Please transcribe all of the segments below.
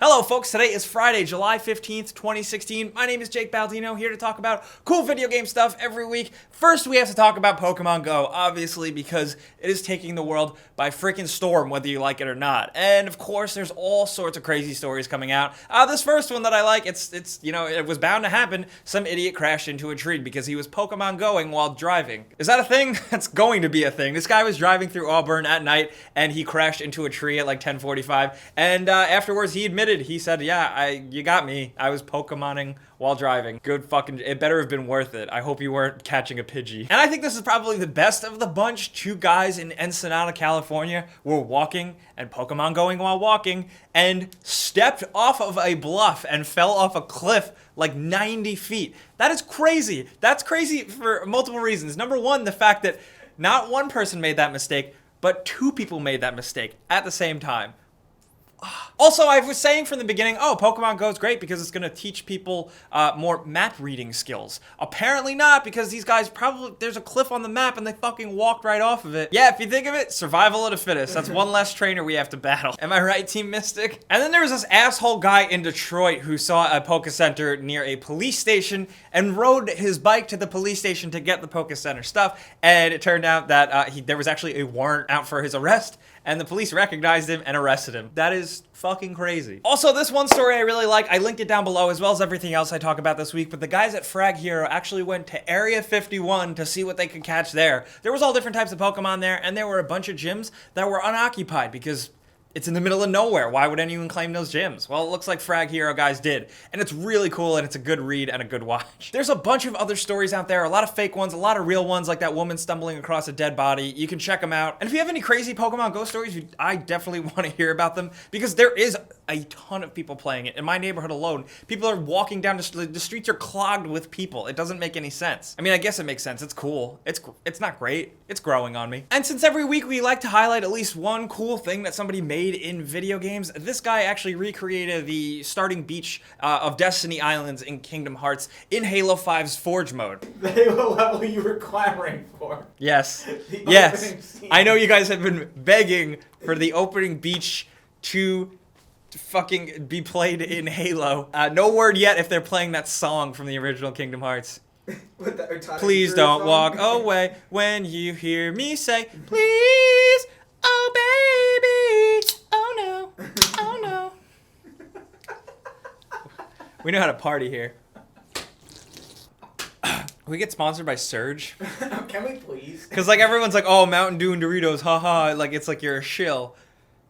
Hello folks, today is Friday, July 15th, 2016. My name is Jake Baldino, here to talk about cool video game stuff every week. First, we have to talk about Pokémon Go, obviously, because it is taking the world by freaking storm, whether you like it or not. And of course, there's all sorts of crazy stories coming out. This first one that I like, it was bound to happen. Some idiot crashed into a tree because he was Pokémon Going while driving. Is that a thing? That's going to be a thing. This guy was driving through Auburn at night, and he crashed into a tree at like 10:45, and afterwards he admitted, he said, yeah, you got me. I was Pokemoning while driving. Good fucking, it better have been worth it. I hope you weren't catching a Pidgey. And I think this is probably the best of the bunch. Two guys in Ensenada, California were walking and Pokemon Going while walking and stepped off of a bluff and fell off a cliff like 90 feet. That is crazy. That's crazy for multiple reasons. Number one, the fact that not one person made that mistake, but two people made that mistake at the same time. Also, I was saying from the beginning, Pokemon Go is great because it's going to teach people more map reading skills. Apparently not, because these guys there's a cliff on the map and they fucking walked right off of it. Yeah, if you think of it, survival of the fittest. That's one less trainer we have to battle. Am I right, Team Mystic? And then there was this asshole guy in Detroit who saw a Poke Center near a police station and rode his bike to the police station to get the Poke Center stuff. And it turned out that there was actually a warrant out for his arrest, and the police recognized him and arrested him. That is fucking crazy. Also, this one story I really like, I linked it down below as well as everything else I talk about this week, but the guys at Frag Hero actually went to Area 51 to see what they could catch there. There was all different types of Pokemon there, and there were a bunch of gyms that were unoccupied because it's in the middle of nowhere. Why would anyone claim those gyms? Well, it looks like Frag Hero guys did. And it's really cool, and it's a good read and a good watch. There's a bunch of other stories out there, a lot of fake ones, a lot of real ones, like that woman stumbling across a dead body. You can check them out. And if you have any crazy Pokemon Go stories, I definitely want to hear about them, because there is a ton of people playing it. In my neighborhood alone, people are walking down the streets are clogged with people. It doesn't make any sense. I mean, I guess it makes sense. It's cool. It's not great. It's growing on me. And since every week we like to highlight at least one cool thing that somebody made in video games, this guy actually recreated the starting beach of Destiny Islands in Kingdom Hearts in Halo 5's Forge mode. The Halo level you were clamoring for. Yes. Yes. I know you guys have been begging for the opening beach to fucking be played in Halo. No word yet if they're playing that song from the original Kingdom Hearts. Please don't walk away when you hear me say, please, oh baby, oh no, oh no. We know how to party here. We get sponsored by Surge. Can we please? Because like everyone's like, oh, Mountain Dew and Doritos, haha, like it's like you're a shill.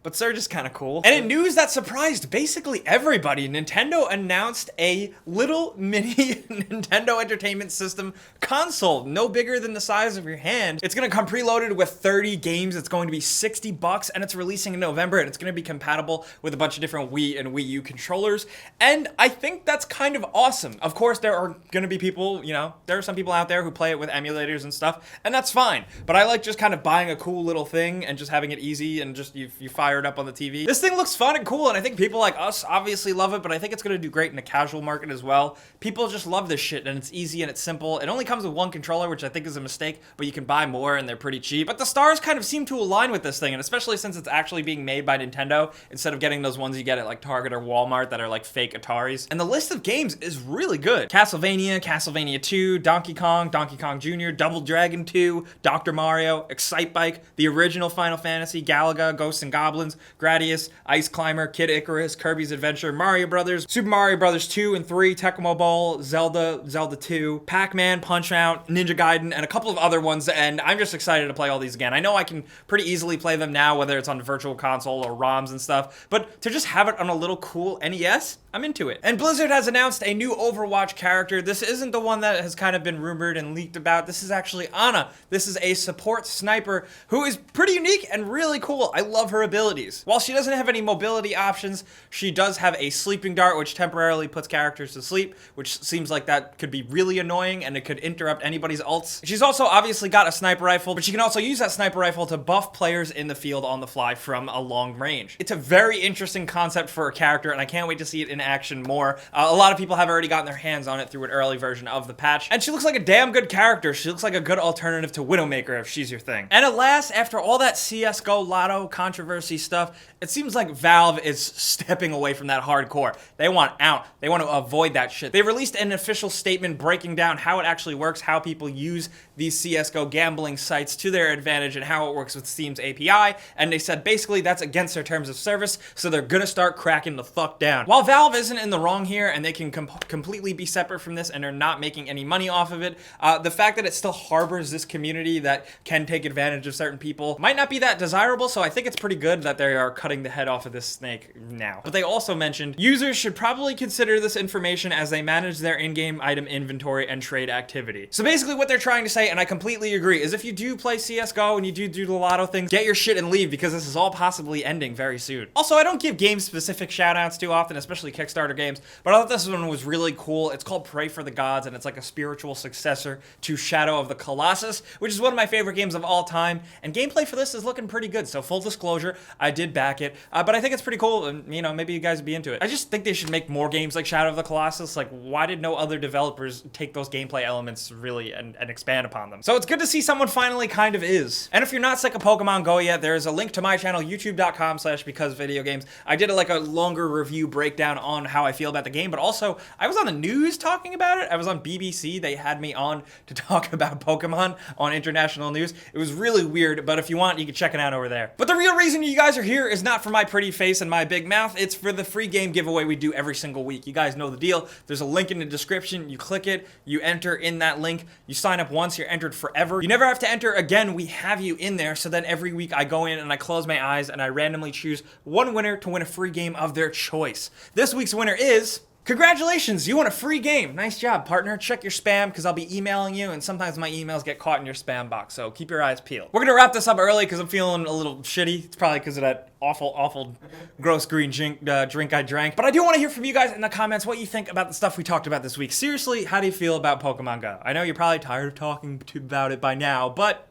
But Surge is kind of cool. And in news that surprised basically everybody, Nintendo announced a little mini Nintendo Entertainment System console, no bigger than the size of your hand. It's going to come preloaded with 30 games. It's going to be $60, and it's releasing in November, and it's going to be compatible with a bunch of different Wii and Wii U controllers. And I think that's kind of awesome. Of course, there are going to be people, there are some people out there who play it with emulators and stuff, and that's fine. But I like just kind of buying a cool little thing and just having it easy and just you fire it up on the TV. This thing looks fun and cool, and I think people like us obviously love it, but I think it's going to do great in the casual market as well. People just love this shit, and it's easy and it's simple. It only comes with one controller, which I think is a mistake, but you can buy more and they're pretty cheap. But the stars kind of seem to align with this thing, and especially since it's actually being made by Nintendo instead of getting those ones you get at like Target or Walmart that are like fake Ataris. And the list of games is really good. Castlevania, Castlevania 2, Donkey Kong Jr., Double Dragon 2, Dr. Mario, Excitebike, the original Final Fantasy, Galaga, Ghosts and Goblins, Gradius, Ice Climber, Kid Icarus, Kirby's Adventure, Mario Brothers, Super Mario Brothers 2 and 3, Tecmo Bowl, Zelda 2, Pac-Man, Punch-Out, Ninja Gaiden, and a couple of other ones, and I'm just excited to play all these again. I know I can pretty easily play them now, whether it's on Virtual Console or ROMs and stuff, but to just have it on a little cool NES, I'm into it. And Blizzard has announced a new Overwatch character. This isn't the one that has kind of been rumored and leaked about. This is actually Ana. This is a support sniper who is pretty unique and really cool. I love her abilities. While she doesn't have any mobility options, she does have a sleeping dart, which temporarily puts characters to sleep, which seems like that could be really annoying and it could interrupt anybody's ults. She's also obviously got a sniper rifle, but she can also use that sniper rifle to buff players in the field on the fly from a long range. It's a very interesting concept for a character, and I can't wait to see it in action more. A lot of people have already gotten their hands on it through an early version of the patch, and she looks like a damn good character. She looks like a good alternative to Widowmaker if she's your thing. And alas, after all that CSGO Lotto controversy crazy stuff, it seems like Valve is stepping away from that hardcore. They want out. They want to avoid that shit. They released an official statement breaking down how it actually works, how people use these CSGO gambling sites to their advantage, and how it works with Steam's API, and they said basically that's against their terms of service, so they're gonna start cracking the fuck down. While Valve isn't in the wrong here, and they can completely be separate from this, and they're not making any money off of it, the fact that it still harbors this community that can take advantage of certain people might not be that desirable, so I think it's pretty good that they are cutting the head off of this snake now. But they also mentioned users should probably consider this information as they manage their in-game item inventory and trade activity. So basically what they're trying to say, and I completely agree, is if you do play CSGO and you do the lotto things, get your shit and leave, because this is all possibly ending very soon. Also, I don't give game-specific shoutouts too often, especially Kickstarter games, but I thought this one was really cool. It's called Pray for the Gods, and it's like a spiritual successor to Shadow of the Colossus, which is one of my favorite games of all time, and gameplay for this is looking pretty good. So full disclosure, I did back it, but I think it's pretty cool, and you know, maybe you guys would be into it. I just think they should make more games like Shadow of the Colossus. Like, why did no other developers take those gameplay elements really and expand upon them? So it's good to see someone finally kind of is. And if you're not sick of Pokemon Go yet, there's a link to my channel, youtube.com/becausevideogames. I did like a longer review breakdown on how I feel about the game, but also I was on the news talking about it. I was on BBC. They had me on to talk about Pokemon on international news. It was really weird, but if you want, you can check it out over there. But the real reason you guys are here is not for my pretty face and my big mouth. It's for the free game giveaway we do every single week. You guys know the deal. There's a link in the description. You click it, you enter in that link, you sign up once, you're entered forever. You never have to enter again. We have you in there, so then every week I go in and I close my eyes and I randomly choose one winner to win a free game of their choice. This week's winner is... Congratulations, you won a free game. Nice job, partner. Check your spam, because I'll be emailing you, and sometimes my emails get caught in your spam box, so keep your eyes peeled. We're gonna wrap this up early because I'm feeling a little shitty. It's probably because of that awful, gross green drink I drank. But I do want to hear from you guys in the comments what you think about the stuff we talked about this week. Seriously, how do you feel about Pokemon Go? I know you're probably tired of talking about it by now, but...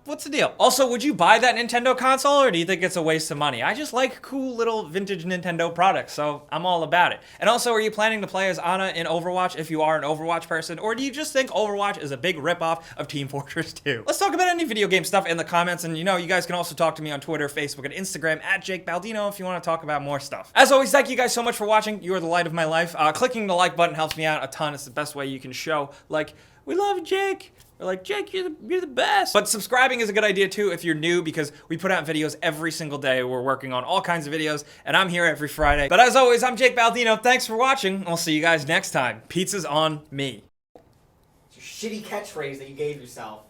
what's the deal? Also, would you buy that Nintendo console, or do you think it's a waste of money? I just like cool little vintage Nintendo products, so I'm all about it. And also, are you planning to play as Anna in Overwatch if you are an Overwatch person, or do you just think Overwatch is a big ripoff of Team Fortress 2? Let's talk about any video game stuff in the comments, and you know, you guys can also talk to me on Twitter, Facebook, and Instagram at Jake Baldino if you want to talk about more stuff. As always, thank you guys so much for watching. You are the light of my life. Clicking the like button helps me out a ton. It's the best way you can show, like, we love Jake. Or like, Jake, you're the best. But subscribing is a good idea too if you're new, because we put out videos every single day. We're working on all kinds of videos, and I'm here every Friday. But as always, I'm Jake Baldino. Thanks for watching. I'll see you guys next time. Pizza's on me. It's your shitty catchphrase that you gave yourself.